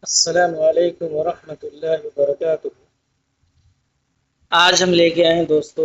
السلام علیکم ورحمۃ اللہ وبرکاتہ۔ آج ہم لے کے آئے ہیں دوستو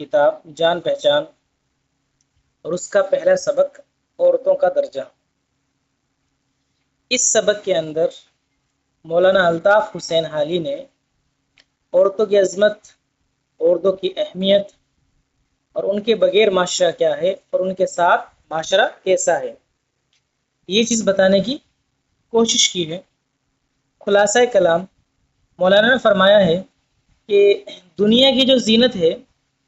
کتاب جان پہچان اور اس کا پہلا سبق عورتوں کا درجہ۔ اس سبق کے اندر مولانا الطاف حسین حالی نے عورتوں کی عظمت، عورتوں کی اہمیت اور ان کے بغیر معاشرہ کیا ہے اور ان کے ساتھ معاشرہ کیسا ہے، یہ چیز بتانے کی کوشش کی ہے۔ خلاصہ کلام مولانا نے فرمایا ہے کہ دنیا کی جو زینت ہے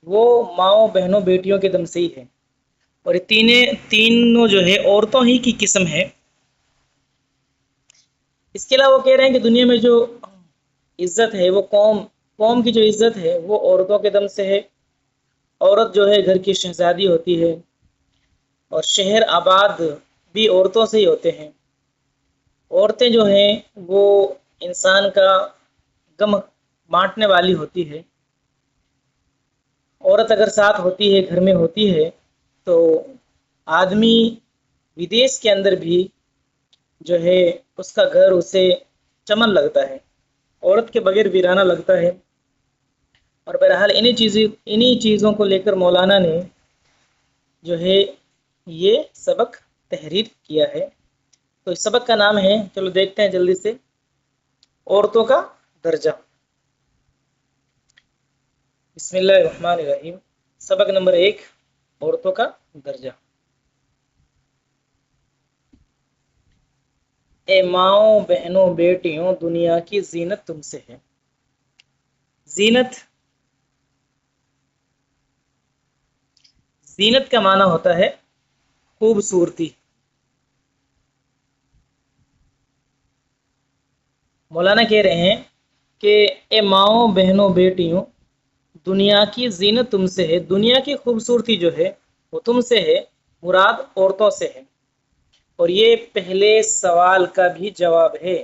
وہ ماؤں، بہنوں، بیٹیوں کے دم سے ہی ہے، اور یہ تینوں جو ہے عورتوں ہی کی قسم ہے۔ اس کے علاوہ وہ کہہ رہے ہیں کہ دنیا میں جو عزت ہے وہ قوم کی جو عزت ہے وہ عورتوں کے دم سے ہے۔ عورت جو ہے گھر کی شہزادی ہوتی ہے اور شہر آباد بھی عورتوں سے ہی ہوتے ہیں۔ عورتیں جو ہیں وہ انسان کا غم بانٹنے والی ہوتی ہے۔ عورت اگر ساتھ ہوتی ہے، گھر میں ہوتی ہے، تو آدمی ودیش کے اندر بھی جو ہے اس کا گھر اسے چمن لگتا ہے، عورت کے بغیر ویرانہ لگتا ہے۔ اور بہرحال انہی چیزوں کو لے کر مولانا نے جو ہے یہ سبق تحریر کیا ہے۔ تو اس سبق کا نام ہے، چلو دیکھتے ہیں جلدی سے، عورتوں کا درجہ۔ بسم اللہ الرحمن الرحیم۔ سبق نمبر 1، عورتوں کا درجہ۔ اے ماؤں، بہنوں، بیٹیوں، دنیا کی زینت تم سے ہے۔ زینت کا معنی ہوتا ہے خوبصورتی۔ مولانا کہہ رہے ہیں کہ اے ماؤں، بہنوں، بیٹیوں، دنیا کی زینت تم سے ہے، دنیا کی خوبصورتی جو ہے وہ تم سے ہے، مراد عورتوں سے ہے۔ اور یہ پہلے سوال کا بھی جواب ہے۔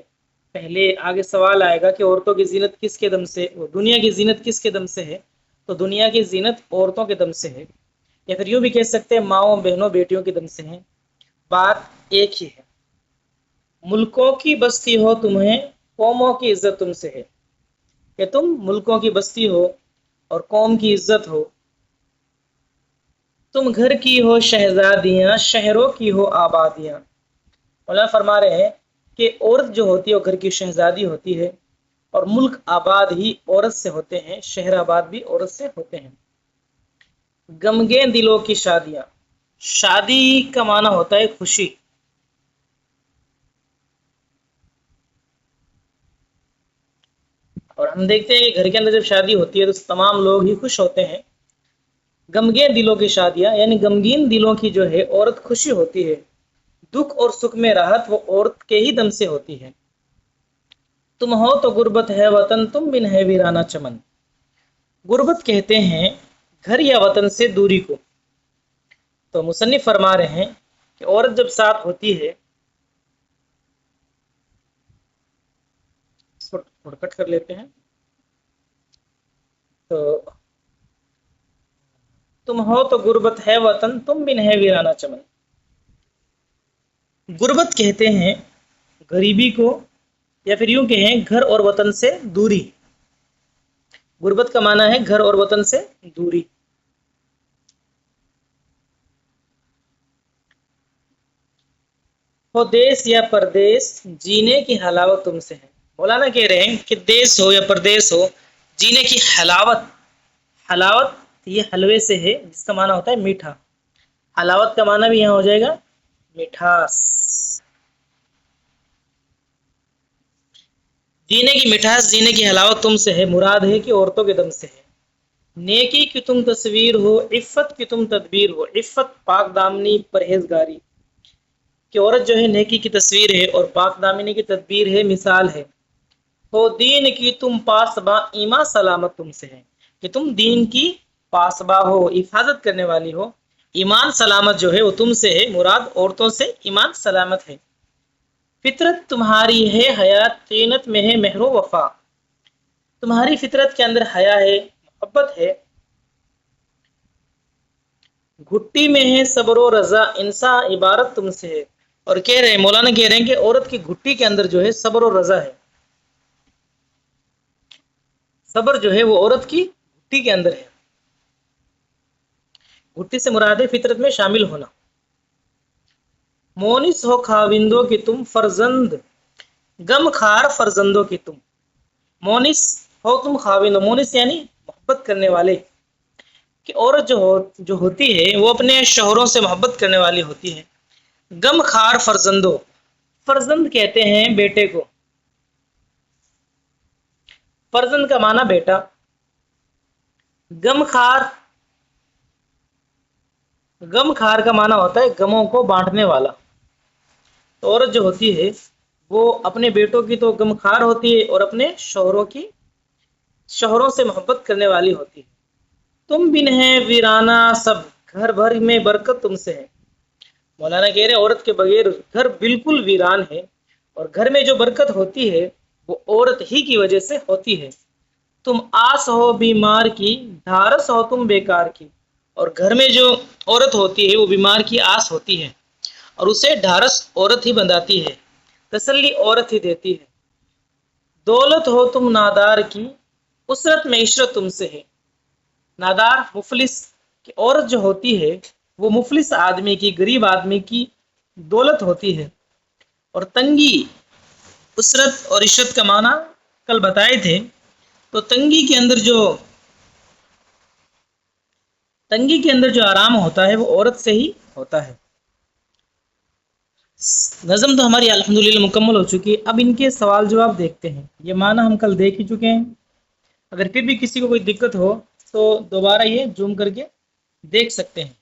پہلے آگے سوال آئے گا کہ عورتوں کی زینت کس کے دم سے، دنیا کی زینت کس کے دم سے ہے، تو دنیا کی زینت عورتوں کے دم سے ہے، یا پھر یوں بھی کہہ سکتے ہیں ماؤں، بہنوں، بیٹیوں کے دم سے ہیں۔ بات ایک ہی ہے۔ ملکوں کی بستی ہو تمہیں، قوموں کی عزت تم سے ہے، کہ تم ملکوں کی بستی ہو اور قوم کی عزت ہو۔ تم گھر کی ہو شہزادیاں، شہروں کی ہو آبادیاں۔ مولانا فرما رہے ہیں کہ عورت جو ہوتی ہے وہ گھر کی شہزادی ہوتی ہے، اور ملک آباد ہی عورت سے ہوتے ہیں، شہر آباد بھی عورت سے ہوتے ہیں۔ غمگین دلوں کی شادیاں، شادی کا معنی ہوتا ہے خوشی۔ اور ہم دیکھتے ہیں کہ گھر کے اندر جب شادی ہوتی ہے تو تمام لوگ ہی خوش ہوتے ہیں۔ غمگین دلوں کی شادیاں یعنی غمگین دلوں کی جو ہے عورت خوشی ہوتی ہے، دکھ اور سکھ میں راحت وہ عورت کے ہی دم سے ہوتی ہے۔ تم ہو تو غربت ہے وطن، تم بن ہے ویرانہ چمن۔ غربت کہتے ہیں گھر یا وطن سے دوری کو۔ تو مصنف فرما رہے ہیں کہ عورت جب ساتھ ہوتی ہے، اس کو تھوڑا کٹ کر لیتے ہیں، تو تم ہو تو غربت ہے وطن، تم بن ہے ویرانہ چمن۔ غربت کہتے ہیں غریبی کو، یا پھر یوں کہیں گھر اور وطن سے دوری۔ غربت کا معنی ہے گھر اور وطن سے دوری۔ ہو دیس یا پردیس، جینے کی حلاوت تم سے ہے۔ مولانا کہہ رہے ہیں کہ دیس ہو یا پردیس ہو، جینے کی حلاوت یہ حلوے سے ہے، جس کا معنی ہوتا ہے میٹھا۔ حلاوت کا معنی بھی یہاں ہو جائے گا مٹھاس۔ جینے کی مٹھاس، جینے کی حلاوت تم سے ہے، مراد ہے کہ عورتوں کے دم سے ہے۔ نیکی کی تم تصویر ہو، عفت کی تم تدبیر ہو۔ عفت پاک دامنی، پرہیزگاری، کہ عورت جو ہے نیکی کی تصویر ہے اور پاک دامنی کی تدبیر ہے، مثال ہے۔ ہو دین کی تم پاسباں، ایمان سلامت تم سے ہے، کہ تم دین کی پاسباں ہو، حفاظت کرنے والی ہو۔ ایمان سلامت جو ہے وہ تم سے ہے، مراد عورتوں سے ایمان سلامت ہے۔ فطرت تمہاری ہے حیات، طینت میں ہے مہر و وفا۔ تمہاری فطرت کے اندر حیا ہے، محبت ہے، گھٹی میں ہے صبر و رضا، انسان عبارت تم سے ہے، اور کہہ رہے ہیں مولانا کہہ رہے ہیں کہ عورت کی گھٹی کے اندر جو ہے صبر اور رضا ہے. صبر جو ہے وہ عورت کی گھٹی کے اندر ہے. گھٹی سے مراد ہے فطرت میں شامل ہونا. مونس ہو خاوندوں کی تم فرزند، غم خار فرزندوں کی تم. مونس ہو تم خاوندوں، مونس یعنی محبت کرنے والے. کہ عورت جو ہوتی ہے وہ اپنے شوہروں سے محبت کرنے والی ہوتی ہے. غم خار فرزندوں، فرزند کہتے ہیں بیٹے کو. فرزند کا معنی بیٹا. غم خار، غم خار کا معنی ہوتا ہے غموں کو بانٹنے والا. تو عورت جو ہوتی ہے وہ اپنے بیٹوں کی تو غم خار ہوتی ہے اور اپنے شوہروں سے محبت کرنے والی ہوتی ہے. تم بن ہے ویرانہ سب، گھر بھر میں برکت تم سے ہے. مولانا کہہ رہے ہیں عورت کے بغیر گھر بالکل ویران ہے، اور گھر میں جو برکت ہوتی ہے وہ عورت ہی کی وجہ سے ہوتی ہے. تم آس ہو بیمار کی، ڈھارس ہو تم بیکار کی. اور گھر میں جو عورت ہوتی ہے وہ بیمار کی آس ہوتی ہے، اور اسے ڈھارس عورت ہی بندھاتی ہے، تسلی عورت ہی دیتی ہے. دولت ہو تم نادار کی، اسرت میں عشرت تم سے ہے. نادار مفلس کی عورت جو ہوتی ہے وہ مفلس آدمی کی، غریب آدمی کی دولت ہوتی ہے. اور تنگی، اسرت اور عشرت کا معنی کل بتائے تھے. تو تنگی کے اندر جو آرام ہوتا ہے وہ عورت سے ہی ہوتا ہے. نظم تو ہماری الحمدللہ مکمل ہو چکی ہے. اب ان کے سوال جواب دیکھتے ہیں. یہ معنی ہم کل دیکھ ہی چکے ہیں. اگر پھر بھی کسی کو کوئی دقت ہو تو دوبارہ یہ زوم کر کے دیکھ سکتے ہیں.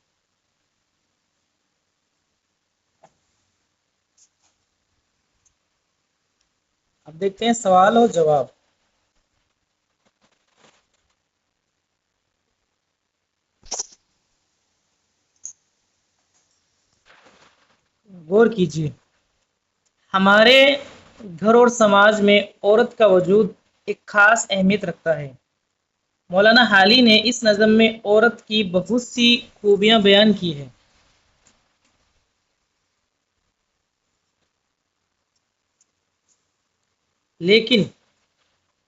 اب دیکھتے ہیں سوال اور جواب. غور کیجیے. ہمارے گھر اور سماج میں عورت کا وجود ایک خاص اہمیت رکھتا ہے. مولانا حالی نے اس نظم میں عورت کی بہت سی خوبیاں بیان کی ہیں. لیکن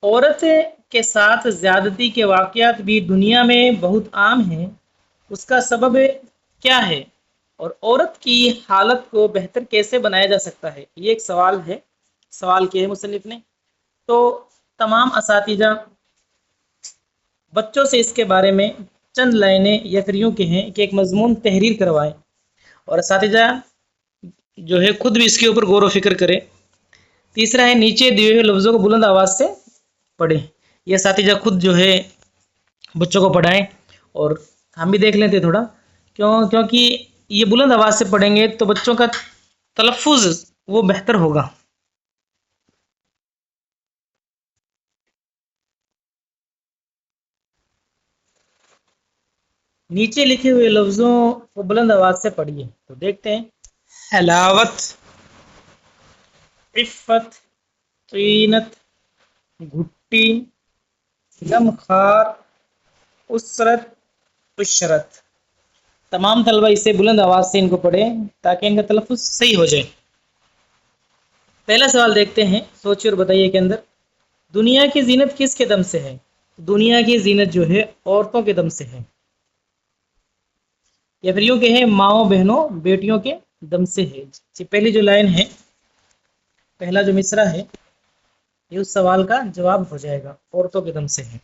عورت کے ساتھ زیادتی کے واقعات بھی دنیا میں بہت عام ہیں. اس کا سبب کیا ہے اور عورت کی حالت کو بہتر کیسے بنایا جا سکتا ہے؟ یہ ایک سوال ہے. سوال کیا ہے مصنف نے. تو تمام اساتذہ بچوں سے اس کے بارے میں چند لائنیں یا پھر یوں کہیں کہ ایک مضمون تحریر کروائیں، اور اساتذہ جو ہے خود بھی اس کے اوپر غور و فکر کرے. تیسرا ہے نیچے دیے ہوئے لفظوں کو بلند آواز سے پڑھیں. یہ اساتذہ خود جو ہے بچوں کو پڑھائیں، اور ہم بھی دیکھ لیتے تھوڑا، کیونکہ یہ بلند آواز سے پڑھیں گے تو بچوں کا تلفظ وہ بہتر ہوگا. نیچے لکھے ہوئے لفظوں کو بلند آواز سے پڑھیے. تو دیکھتے ہیں. حلاوت، عفت، طینت، گھٹی، غم خار، اسرت، عشرت. تمام طلبہ اسے بلند آواز سے ان کو پڑھیں تاکہ ان کا تلفظ صحیح ہو جائے. پہلا سوال دیکھتے ہیں، سوچیے اور بتائیے کے اندر. دنیا کی زینت کس کے دم سے ہے؟ دنیا کی زینت جو ہے عورتوں کے دم سے ہے، یا پھر یوں کہیں ماؤں بہنوں بیٹیوں کے دم سے ہے. پہلی جو لائن ہے، پہلا جو مصرع ہے، یہ اس سوال کا جواب ہو جائے گا. عورتوں کے دم سے ہے.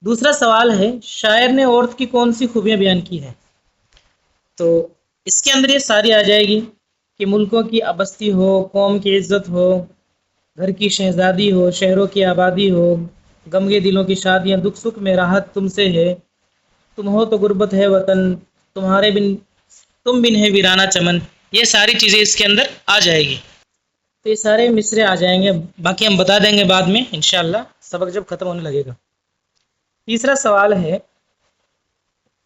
دوسرا سوال ہے، شاعر نے عورت کی کون سی خوبیاں بیان کی ہیں؟ تو اس کے اندر یہ ساری آ جائے گی کہ ملکوں کی ابستی ہو، قوم کی عزت ہو، گھر کی شہزادی ہو، شہروں کی آبادی ہو، غمگے دلوں کی شادیاں، دکھ سکھ میں راحت تم سے ہے، تم ہو تو غربت ہے وطن، تم بن ہے ویرانہ چمن. یہ ساری چیزیں اس کے اندر آ جائے گی. تو یہ سارے مصرے آ جائیں گے، باقی ہم بتا دیں گے بعد میں انشاءاللہ سبق جب ختم ہونے لگے گا. تیسرا سوال ہے،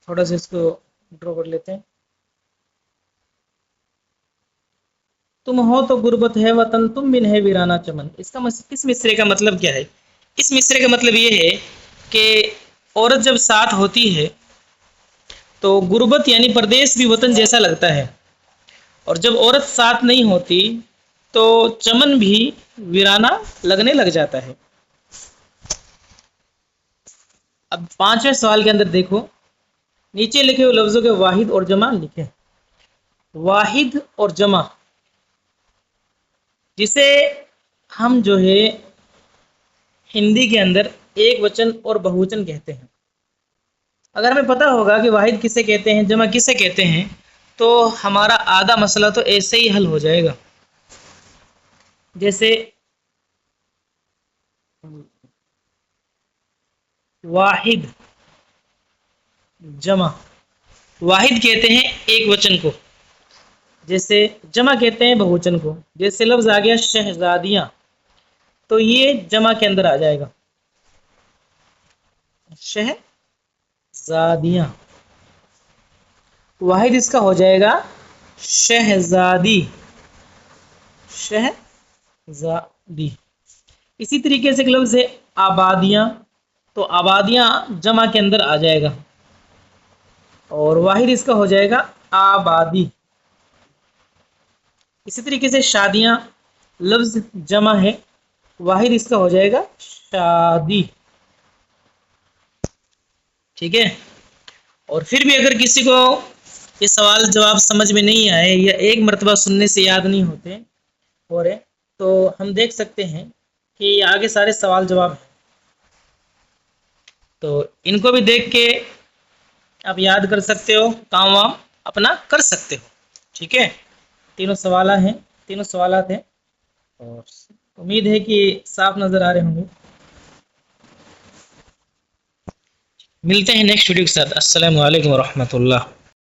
تھوڑا سا اس کو ڈرا کر لیتے ہیں. تم ہو تو غربت ہے وطن، تم بن ہے ویرانہ چمن. اس مصرے کا مطلب کیا ہے؟ اس مصرے کا مطلب یہ ہے کہ عورت جب ساتھ ہوتی ہے تو غربت یعنی پردیس بھی وطن جیسا لگتا ہے، اور جب عورت ساتھ نہیں ہوتی تو چمن بھی ویرانہ لگنے لگ جاتا ہے۔ اب پانچویں سوال کے اندر دیکھو، نیچے لکھے ہوئے لفظوں کے واحد اور جمع لکھیں۔ واحد اور جمع، جسے ہم جو ہے ہندی کے اندر ایک وچن اور بہوچن کہتے ہیں۔ اگر ہمیں پتہ ہوگا کہ واحد کسے کہتے ہیں، جمع کسے کہتے ہیں، تو ہمارا آدھا مسئلہ تو ایسے ہی حل ہو جائے گا۔ جیسے واحد جمع، واحد کہتے ہیں ایک وچن کو، جیسے جمع کہتے ہیں بہوچن کو۔ جیسے لفظ آ گیا شہزادیاں، تو یہ جمع کے اندر آ جائے گا، شہزادیاں۔ واحد اس کا ہو جائے گا شہزادی، شہزادی۔ اسی طریقے سے ایک لفظ ہے آبادیاں، تو آبادیاں جمع کے اندر آ جائے گا، اور واحد اس کا ہو جائے گا آبادی۔ اسی طریقے سے شادیاں لفظ جمع ہے، واحد اس کا ہو جائے گا شادی، ٹھیک ہے۔ اور پھر بھی اگر کسی کو یہ سوال جواب سمجھ میں نہیں آئے یا ایک مرتبہ سننے سے یاد نہیں ہوتے ہو رہے، تو ہم دیکھ سکتے ہیں کہ یہ آگے سارے سوال جواب ہیں، تو ان کو بھی دیکھ کے آپ یاد کر سکتے ہو، کام وام اپنا کر سکتے ہو، ٹھیک ہے۔ تینوں سوالات ہیں، اور امید ہے کہ صاف نظر آ رہے ہوں گے۔ ملتے ہیں نیکسٹ ویڈیو کے ساتھ۔ السلام علیکم ورحمۃ اللہ۔